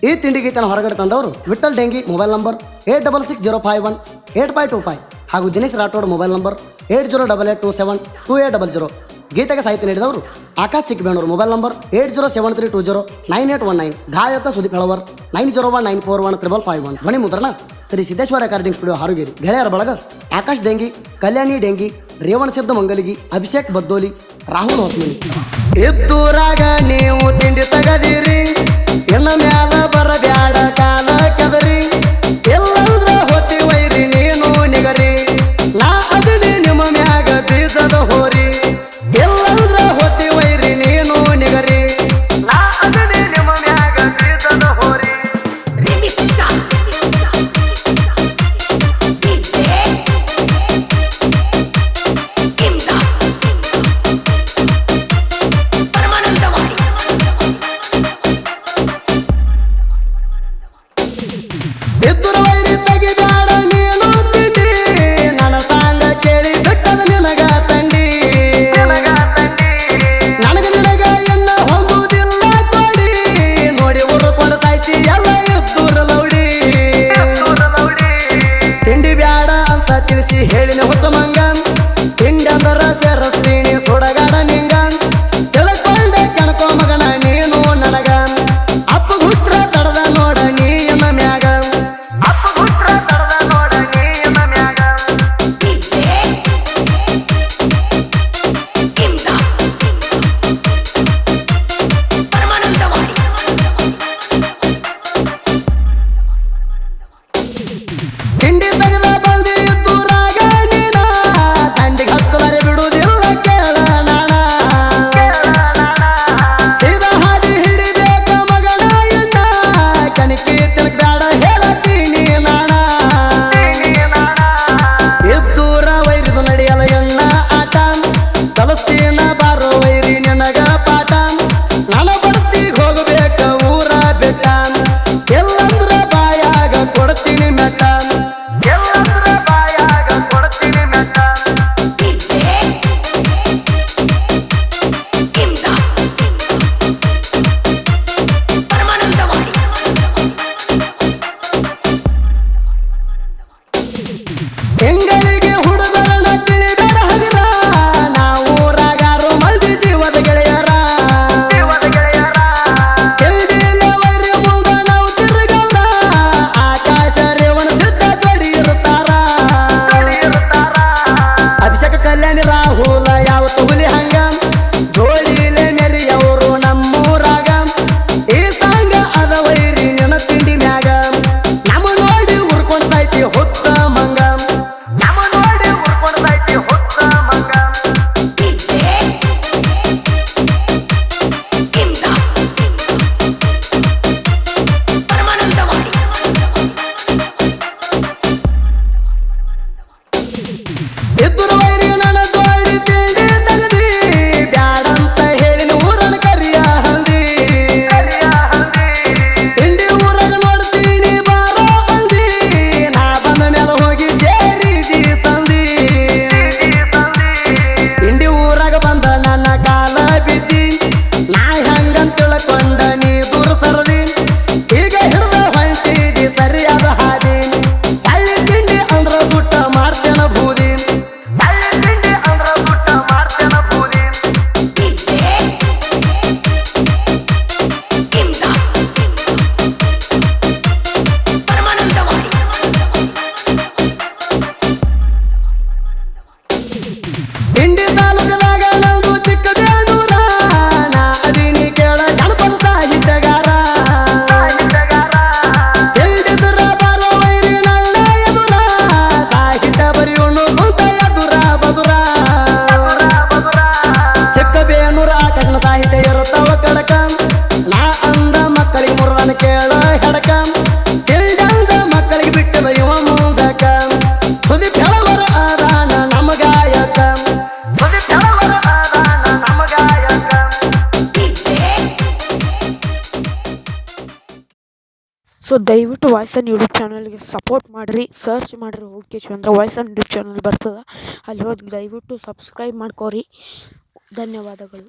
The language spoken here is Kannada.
ಈ ತಿಂಡಿ ಗೀತನ ಹೊರಗಡೆ ತಂದವರು ವಿಠಲ್ ಡೆಂಗಿ ಮೊಬೈಲ್ ನಂಬರ್ 8660518525 ಹಾಗೂ ದಿನೇಶ್ ರಾಠೋಡ್ ಮೊಬೈಲ್ ನಂಬರ್ 8088272800. ಗೀತೆಗೆ ಸಾಹಿತ್ಯ ನೀಡಿದವರು ಆಕಾಶ್ ಚಿಕ್ಕಬೇಣೂರು ಮೊಬೈಲ್ ನಂಬರ್ 8073209819. ಗಾಯಕ ಸುದೀಪ್ ಹೆಳವರ್ 9019415551. ಧ್ವನಿ ಮುದ್ರಣ ಶ್ರೀ ಸಿದ್ದೇಶ್ವರ ರೆಕಾರ್ಡಿಂಗ್ ಸ್ಟುಡಿಯೋ ಹಾರುಗೇರಿ. ಗೆಳೆಯರ ಬಳಗ ಆಕಾಶ್ ಡೆಂಗಿ, ಕಲ್ಯಾಣಿ ಡೆಂಗಿ, ರೇವಣ ಸಿದ್ಧ ಮಂಗಲಿಗಿ, ಅಭಿಷೇಕ್ ಬದ್ದೋಲಿ, ರಾಹುಲ್ ಹೊಸ್ಮನಿ. ಎದ್ದೂರಾಗ ನೀವು ತಿಂಡಿ ತಗದಿರಿ, ಎನ್ನ ಮ್ಯಾಲ ಬರಬ್ಯಾಡ ಕಾಲ ಕದರಿ, ಎಲ್ಲಂದ್ರ ಹೊತ್ತಿ ವೈರಿ ನೀನು ನಿಗರಿ, ನಾ ಅದನಿ ನಿಮ್ಮ ಮ್ಯಾಗ ಬೀಜದ ಹೋರಿ, ಎಲ್ಲಂದ್ರ ಹೊತ್ತಿ ವೈರಿ ನೀನು ನಿಗರಿ, ನಾ ಅದನಿ ನಿಮ್ಮ ಮ್ಯಾಗ ಬೀಜದ ಹೋರಿ. ಹೇಳಿನ ಹೊಸ ಮಂಗ ತಿಂಡಂದರ ಸೆರಸ್ತೀನಿ ಸುಡಗಾಡ ನಿಂಗ, ತಿಳ್ಕೊಂಡ ಕಣಕೋ ಮಗನ ನೀನು ನನಗ, ಅಪ್ಪ ಹುಟ್ರ ತಡದ ನೋಡ ನೀನ ಮ್ಯಾಗ, ಅಪ್ಪ ಹುಟ್ರ ತಡದ ನೋಡ ನೀನ ಮ್ಯಾಗ. ತಿಂಡಿ ತೆಗೆದ ಬಲ್ದಿ ದೂರಾಗ ನೀನ, ದಂಡಿಗೆ ಹತ್ತಲಾರೆ ಬಿಡುವುದಿಲ್ಲ ಕೇಳ ನಾಣ, ಸೀದಾ ಹಾದಿ ಹಿಡಿಬೇಕ ಮಗನ ಎನ್ನ, ಕಣಿಕಿ ತಿಳ್ಕ್ಬ್ಯಾಡ ಹೇಳತೀನಿ ನಾಣ, ಇದ್ದೂರ ವೈರಿದು ನಡೆಯಲ ಎನ್ನ ಆಟ, ಕಲಿಸ್ತೀನ ಬಾರೋ ವೈರಿ ನಿನಗ ಪಾಠ, ನನ್ನ ಬಡ್ತಿಗೆ ಹೋಗಬೇಕ ಊರ ಬೆಟ್ಟ, ಎಲ್ಲಂದ್ರ ಬಾಯಾಗ ಕೊಡ್ತೀನಿ ಮೆಟ್ಟ, ಎಲ್ಲಂದ್ರ ಬಾಯಾಗ ಕೊಡ್ತೀನಿ ಮೆಟ್ಟ. ಹೆಂಗಳಿಗೆ ಹುಡುಗರನ್ನ ತಿಳಿಬೇಡ ಹಗರ, ನಾವು ರಾಗಾರು ಮಲ್ದಿ ಜೀವದ ಗೆಳೆಯರ, ತಿಳಿದಿಲ್ಲ ವೈರಿ ಮುಂದ ನಾವು ತಿರುಗಲ್ಲ, ಆಕಾಶ ರೇವಣ ಸಿದ್ಧ ಜೋಡಿ ಇರುತ್ತಾರ, ಅಭಿಷೇಕ ಕಲ್ಯಾಣಿ ರಾಹುಲ ಯಾವತ್ತು ಹುಲಿ ಹಂಗ, ಜೋಡಿಲೆ ಮೆರಿಯವರು ನಮ್ಮೂರಾಗ, ಈ ಸಾಂಗ ಅದ ವೈರಿ ನಿನ್ನ ತಿಂಡಿ ಮ್ಯಾಗ, ನಮ್ಮ ನೋಡಿ ಉರ್ಕೊಂಡ್ ಸಾಯ್ತಿ ಹೊತ್ತ ಮಂಗ, ನಮ್ಮ ನೋಡಿ ಉರ್ಕೊಂಡ್ ಸಾಯ್ತಿ ಹೊತ್ತ ಮಂಗ. ಇದ್ದರು ವೈರಿ ನನ್ನ ಜೋಡಿ ತಿಂಡಿ ತಗದಿ, ಬ್ಯಾಡಂತ ಹೇಳಿನ ಊರನ ಕರಿಯ ಹಂದಿ, ತಿಂಡಿ ಊರಾಗ ನೋಡ್ತೀನಿ ಬಾರೋ ಅಂದಿ, ನಾ ಬಂದ ಮೇಲೆ ಹೋಗಿ ಸೇರಿದಿ ಸಂದಿ, ತಿಂಡಿ ಊರಾಗ ಬಂದ ನನ್ನ ಕಾಲ ಬಿದ್ದಿ, ನಾ ಹೆಂಗಂತ ತಿಳ್ಕೊಂಡ ನೀ ದೂರ ಸರದಿ, ಈಗ ಹಿಡ್ದ ಹೊಂಟಿದಿ ಸರಿಯಾದ ಹಾದಿ, ಹಳ್ಳಿ ತಿಂಡಿ ಅಂದ್ರ ಸುಟ್ಟ ಮಾಡ್ತೇನ ಬೂದಿ, ಹಳ್ಳಿ ತಿಂಡಿ ಅಂದ್ರ ಸುಟ್ಟ ಮಾಡ್ತೇನ ಬೂದಿ. ಇಂಡಿ ತಾಲೂಕದಾಗ ನಮ್ದು ಚಿಕ್ಕಬೇಣೂರ, ನಾ ಅದೀನಿ ಕೇಳ ಗಣಪನ ಸಾಹಿತ್ಯಗಾರ, ತಿಳಿದಿದ್ರ ಬಾರೋ ವೈರಿ ನನ್ನ ಎದುರ, ಸಾಹಿತ್ಯ ಬರೆಯೋನು ಕುಂತ ಎದುರ ಬದುರ, ಚಿಕ್ಕಬೇಣೂರ ಆಕಾಶನ ಸಾಹಿತ್ಯ ಇರುತ್ತವ ಕಡಕ, ನಾ ಅಂದ ಮಕ್ಕಳಿಗೆ ಮುರ್ರನ ಕೇಳ ಹೆಡಕ, ತಿಳಿದಂದ ಮಕ್ಕಳಿಗೆ ಬಿಟ್ಟದ ಇವ ಮುಂದಕ, ಸುದೀಪ್ ಹೆಳವರ ಆದಾನ ನಮ್ಮ ಗಾಯಕ, ಸುದೀಪ್ ಹೆಳವರ ಆದಾನ ನಮ್ಮ ಗಾಯಕ. ಸೊ ದಯವಿಟ್ಟು ವಾಯ್ಸನ್ ಯೂಟ್ಯೂಬ್ ಚಾನಲ್ಗೆ ಸಪೋರ್ಟ್ ಮಾಡಿರಿ, ಸರ್ಚ್ ಮಾಡಿರಿ ಓಕೆ ಚಂದ್ರ ವಾಯ್ಸನ್ ಯೂಟ್ಯೂಬ್ ಚಾನಲ್ ಬರ್ತದೆ, ಅಲ್ಲಿ ಹೋಗಿ ದಯವಿಟ್ಟು ಸಬ್ಸ್ಕ್ರೈಬ್ ಮಾಡ್ಕೋರಿ. ಧನ್ಯವಾದಗಳು.